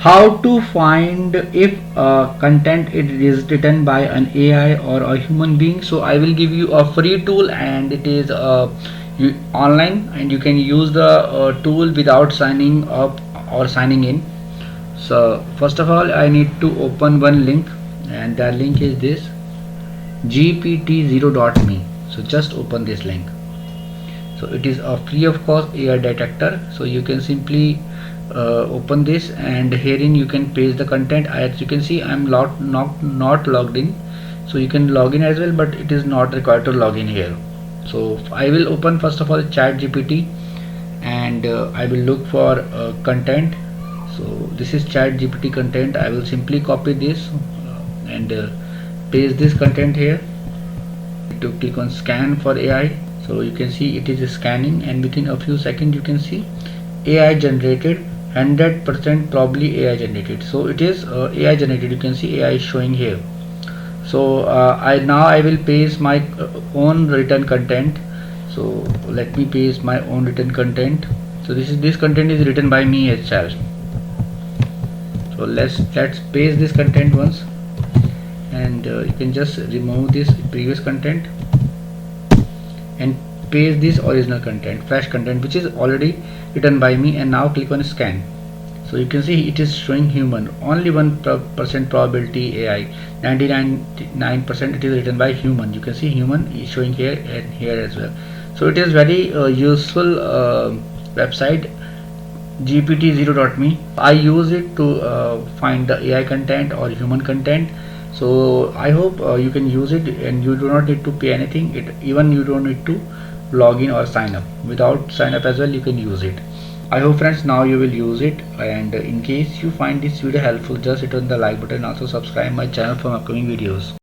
How to find if content it is written by an AI or a human being. So I will give you a free tool, and it is online, and you can use the tool without signing up or signing in. So first of all, I need to open one link, and that link is this gpt0.me. So just open this link. So it is a free of cost AI detector. So you can simply open this, and herein you can paste the content. As you can see, I'm not logged in, so you can log in as well, but it is not required to log in here. So I will open first of all ChatGPT, and I will look for content. So this is ChatGPT content. I will simply copy this and paste this content here. To click on scan for AI. So you can see it is scanning, and within a few seconds you can see AI generated, 100% probably AI generated. So it is AI generated. You can see AI is showing here. So I will paste my own written content. So let me paste my own written content. So this content is written by me itself. So let's paste this content once, and you can just remove this previous content and paste this original content, fresh content, which is already written by me. And now click on scan. So you can see it is showing human, only 1% probability AI, 99% it is written by human. You can see human is showing here and here as well. So it is very useful website, gpt0.me. I use it to find the AI content or human content. So I hope you can use it, and you do not need to pay anything. Even you don't need to log in or sign up. Without sign up as well, you can use it. I hope friends now you will use it, and in case you find this video helpful, just hit on the like button. Also subscribe my channel for upcoming videos.